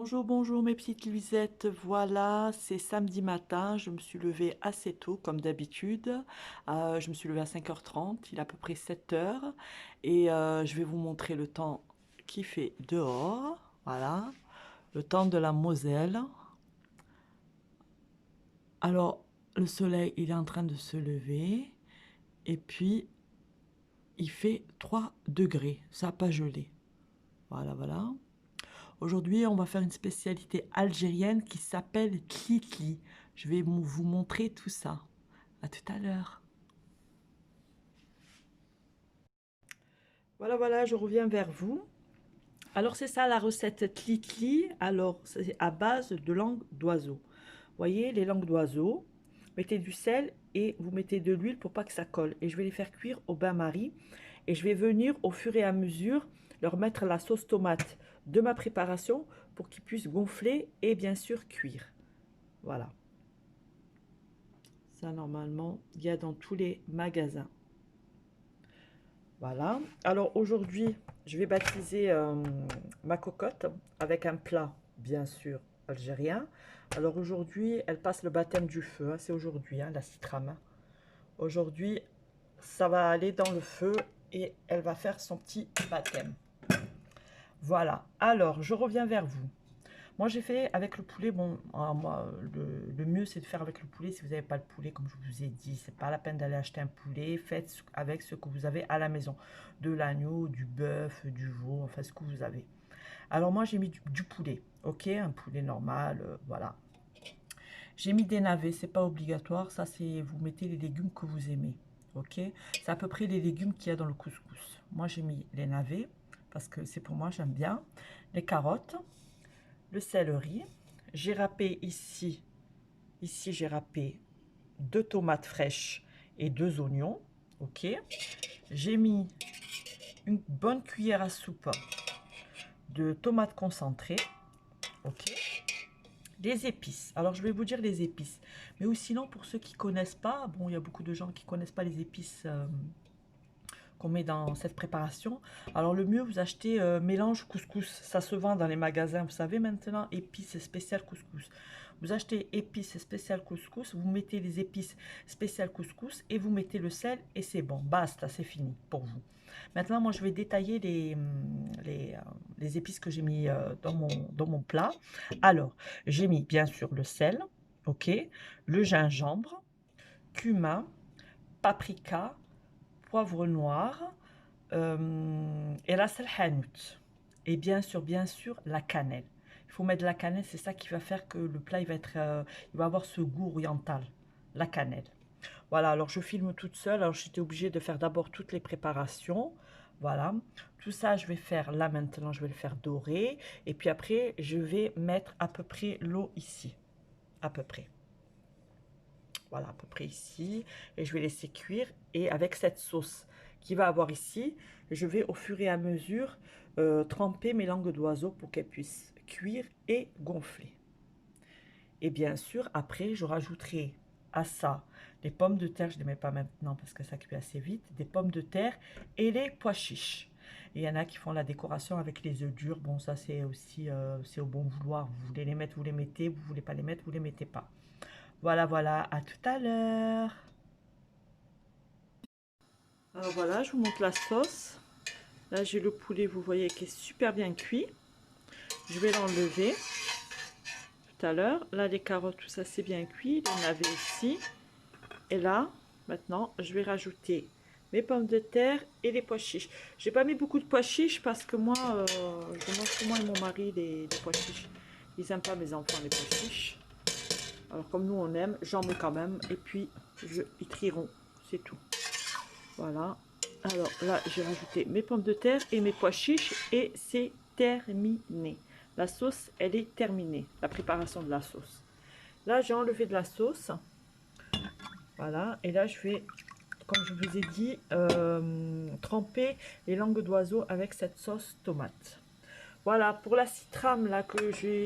Bonjour, bonjour mes petites Luisettes. Voilà, c'est samedi matin. Je me suis levée assez tôt, comme d'habitude. Je me suis levée à 5h30. Il est à peu près 7h. Et je vais vous montrer le temps qu'il fait dehors. Voilà, le temps de la Moselle. Alors, le soleil, il est en train de se lever. Et puis, il fait 3 degrés. Ça n'a pas gelé. Voilà, voilà. Aujourd'hui, on va faire une spécialité algérienne qui s'appelle Tlitli. Je vais vous montrer tout ça. À tout à l'heure. Voilà, voilà, je reviens vers vous. Alors, c'est ça la recette Tlitli. Alors, c'est à base de langue d'oiseau. Voyez, les langues d'oiseau. Mettez du sel et vous mettez de l'huile pour pas que ça colle. Et je vais les faire cuire au bain-marie. Et je vais venir au fur et à mesure leur mettre la sauce tomate de ma préparation pour qu'ils puissent gonfler et bien sûr cuire. Voilà. Ça, normalement, il y a dans tous les magasins. Voilà. Alors aujourd'hui, je vais baptiser ma cocotte avec un plat, bien sûr, algérien. Alors aujourd'hui, elle passe le baptême du feu. Hein, c'est aujourd'hui, hein, la citrame. Aujourd'hui, ça va aller dans le feu et elle va faire son petit baptême. Voilà. Alors, je reviens vers vous. Moi, j'ai fait avec le poulet. Bon, moi, le mieux, c'est de faire avec le poulet. Si vous n'avez pas le poulet, comme je vous ai dit, c'est pas la peine d'aller acheter un poulet. Faites avec ce que vous avez à la maison. De l'agneau, du bœuf, du veau, enfin ce que vous avez. Alors moi, j'ai mis du poulet. Ok, un poulet normal, voilà. J'ai mis des navets, c'est pas obligatoire. Ça, c'est vous mettez les légumes que vous aimez. Ok, c'est à peu près les légumes qu'il y a dans le couscous. Moi, j'ai mis les navets parce que c'est pour moi, j'aime bien. Les carottes, le céleri. J'ai râpé ici j'ai râpé 2 tomates fraîches et 2 oignons. Ok. J'ai mis une bonne cuillère à soupe de tomates concentrées. Ok. Les épices. Alors je vais vous dire les épices. Mais ou sinon pour ceux qui connaissent pas, bon il y a beaucoup de gens qui connaissent pas les épices qu'on met dans cette préparation. Alors le mieux, vous achetez mélange couscous. Ça se vend dans les magasins, vous savez maintenant, épices spéciales couscous. Vous achetez épices spéciales couscous, vous mettez les épices spéciales couscous et vous mettez le sel et c'est bon. Basta, c'est fini pour vous. Maintenant, moi, je vais détailler les épices que j'ai mis dans mon plat. Alors, j'ai mis bien sûr le sel, ok, le gingembre, cumin, paprika, poivre noir et la salhanout. Et bien sûr, la cannelle. Il faut mettre de la cannelle, c'est ça qui va faire que le plat il va avoir ce goût oriental, la cannelle. Voilà, alors je filme toute seule, alors j'étais obligée de faire d'abord toutes les préparations. Voilà, tout ça je vais faire là maintenant, je vais le faire dorer. Et puis après, je vais mettre à peu près l'eau ici, à peu près. Voilà, à peu près ici. Et je vais laisser cuire. Et avec cette sauce qu'il va avoir ici, je vais au fur et à mesure tremper mes langues d'oiseau pour qu'elles puissent cuire et gonfler. Et bien sûr, après, je rajouterai à ça les pommes de terre. Je ne les mets pas maintenant parce que ça cuit assez vite. Des pommes de terre et les pois chiches. Il y en a qui font la décoration avec les œufs durs. Bon, ça, c'est aussi c'est au bon vouloir. Vous voulez les mettre, vous les mettez. Vous ne voulez pas les mettre, vous ne les mettez pas. Voilà, voilà, à tout à l'heure. Alors voilà, je vous montre la sauce. Là, j'ai le poulet, vous voyez, qui est super bien cuit. Je vais l'enlever tout à l'heure. Là, les carottes, tout ça, c'est bien cuit. Les navets ici. Et là, maintenant, je vais rajouter mes pommes de terre et les pois chiches. J'ai pas mis beaucoup de pois chiches parce que moi, je mange que moi et mon mari les pois chiches. Ils n'aiment pas mes enfants les pois chiches. Alors comme nous on aime, j'en mets quand même. Et puis, ils trieront. C'est tout. Voilà. Alors là, j'ai rajouté mes pommes de terre et mes pois chiches et c'est terminé. La sauce, elle est terminée. La préparation de la sauce. Là, j'ai enlevé de la sauce. Voilà. Et là, je vais, comme je vous ai dit, tremper les langues d'oiseau avec cette sauce tomate. Voilà, pour la citrame là que j'ai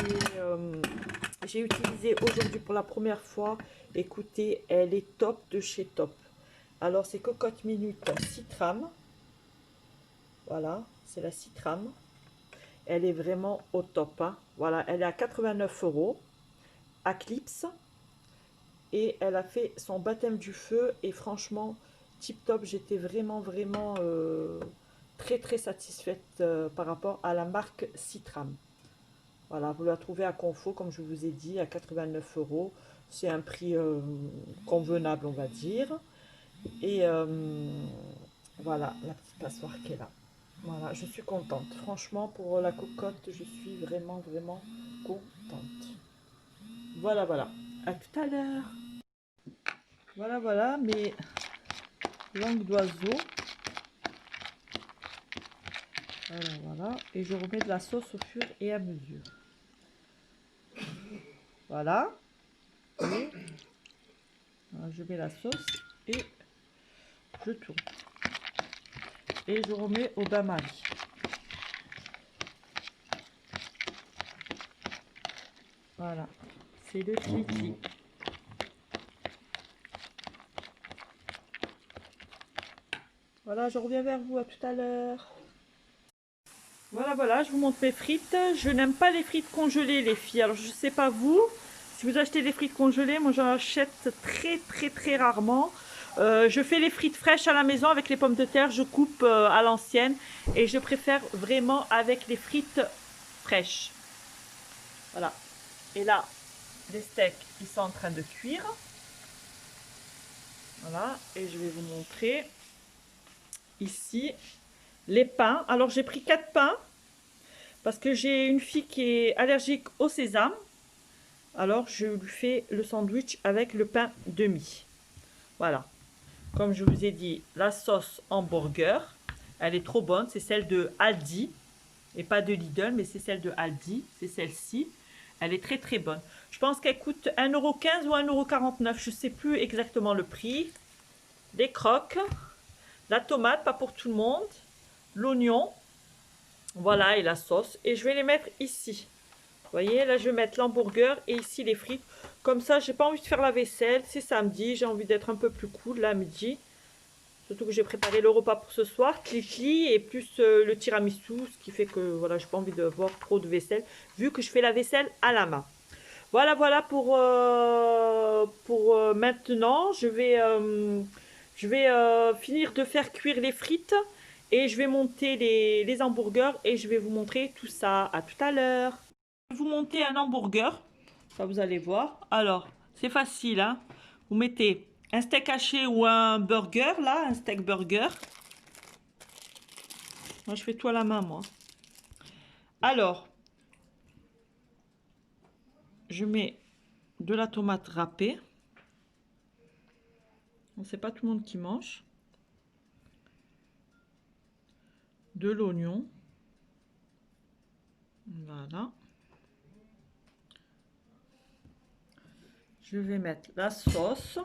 utilisée aujourd'hui pour la première fois. Écoutez, elle est top de chez top. Alors, c'est Cocotte Minute Citrame. Voilà, c'est la citrame. Elle est vraiment au top, hein. Voilà, elle est à 89 € à Clips. Et elle a fait son baptême du feu. Et franchement, tip top. J'étais vraiment, vraiment très, très satisfaite par rapport à la marque Citram. Voilà, vous la trouvez à Confo, comme je vous ai dit, à 89 €. C'est un prix convenable, on va dire. Et voilà, la petite passoire qui est là. Voilà, je suis contente. Franchement, pour la cocotte, je suis vraiment, vraiment contente. Voilà, voilà. À tout à l'heure. Voilà, voilà, mes langues d'oiseau. Voilà, voilà. Et je remets de la sauce au fur et à mesure. Voilà. Et voilà, je mets la sauce et je tourne. Et je remets au bain-marie. Voilà. C'est le cliquis. Voilà, je reviens vers vous à tout à l'heure. Voilà, voilà, je vous montre mes frites. Je n'aime pas les frites congelées, les filles. Alors, je sais pas vous. Si vous achetez des frites congelées, moi j'en achète très, très, très rarement. Je fais les frites fraîches à la maison avec les pommes de terre. Je coupe à l'ancienne. Et je préfère vraiment avec les frites fraîches. Voilà. Et là, les steaks, ils sont en train de cuire. Voilà. Et je vais vous montrer ici les pains. Alors, j'ai pris 4 pains. Parce que j'ai une fille qui est allergique au sésame. Alors, je lui fais le sandwich avec le pain demi. Voilà. Comme je vous ai dit, la sauce hamburger, elle est trop bonne. C'est celle de Aldi. Et pas de Lidl, mais c'est celle de Aldi. C'est celle-ci. Elle est très très bonne. Je pense qu'elle coûte 1,15 € ou 1,49 €. Je ne sais plus exactement le prix. Des croques. La tomate, pas pour tout le monde. L'oignon. Voilà, et la sauce. Et je vais les mettre ici. Vous voyez, là, je vais mettre l'hamburger et ici les frites. Comme ça, j'ai pas envie de faire la vaisselle. C'est samedi, j'ai envie d'être un peu plus cool, là, midi. Surtout que j'ai préparé le repas pour ce soir. Cliquis et plus le tiramisu. Ce qui fait que, voilà, j'ai pas envie d'avoir trop de vaisselle. Vu que je fais la vaisselle à la main. Voilà, voilà pour maintenant. Je vais finir de faire cuire les frites. Et je vais monter les hamburgers et je vais vous montrer tout ça. À tout à l'heure. Je vais vous monter un hamburger. Ça, vous allez voir. Alors, c'est facile, hein. Vous mettez un steak haché ou un burger, là, un steak burger. Moi, je fais tout à la main, moi. Alors, je mets de la tomate râpée. C'est pas tout le monde qui mange. De l'oignon. Voilà. Je vais mettre la sauce.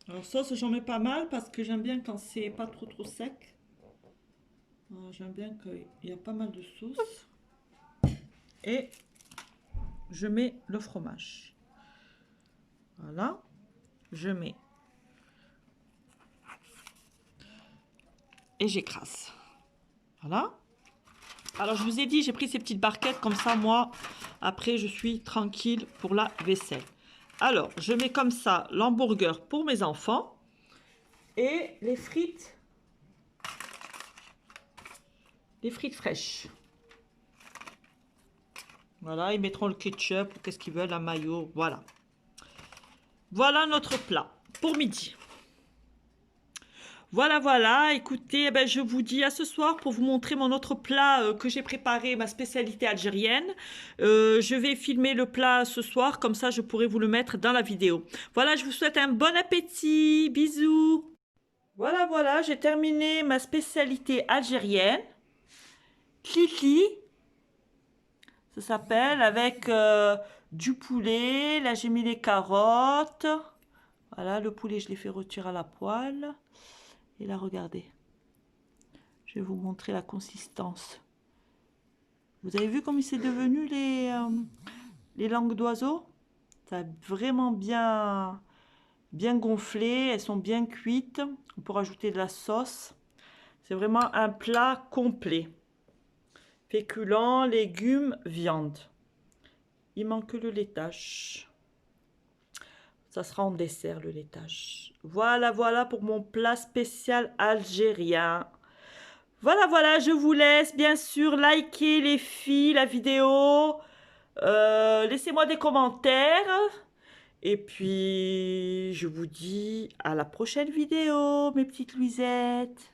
Alors sauce, j'en mets pas mal parce que j'aime bien quand c'est pas trop sec. J'aime bien qu'il y a pas mal de sauce. Et je mets le fromage. Voilà. Je mets. Et j'écrase. Voilà. Alors, je vous ai dit, j'ai pris ces petites barquettes. Comme ça, moi, après, je suis tranquille pour la vaisselle. Alors, je mets comme ça l'hamburger pour mes enfants. Et les frites. Les frites fraîches. Voilà, ils mettront le ketchup, qu'est-ce qu'ils veulent, la mayo, voilà. Voilà notre plat pour midi. Voilà, voilà, écoutez, ben, je vous dis à ce soir pour vous montrer mon autre plat que j'ai préparé, ma spécialité algérienne. Je vais filmer le plat ce soir, comme ça je pourrai vous le mettre dans la vidéo. Voilà, je vous souhaite un bon appétit, bisous. Voilà, voilà, j'ai terminé ma spécialité algérienne. Cliquis, ça s'appelle, avec du poulet. Là, j'ai mis les carottes. Voilà, le poulet, je l'ai fait retirer à la poêle. Et là, regardez. Je vais vous montrer la consistance. Vous avez vu comme il s'est devenu les langues d'oiseau? Ça a vraiment bien gonflé. Elles sont bien cuites. On peut rajouter de la sauce. C'est vraiment un plat complet. Féculents, légumes, viande. Il manque le laitage. Ça sera en dessert, le laitage. Voilà, voilà pour mon plat spécial algérien. Voilà, voilà, je vous laisse. Bien sûr, likez les filles, la vidéo. Laissez-moi des commentaires. Et puis, je vous dis à la prochaine vidéo, mes petites Louisettes.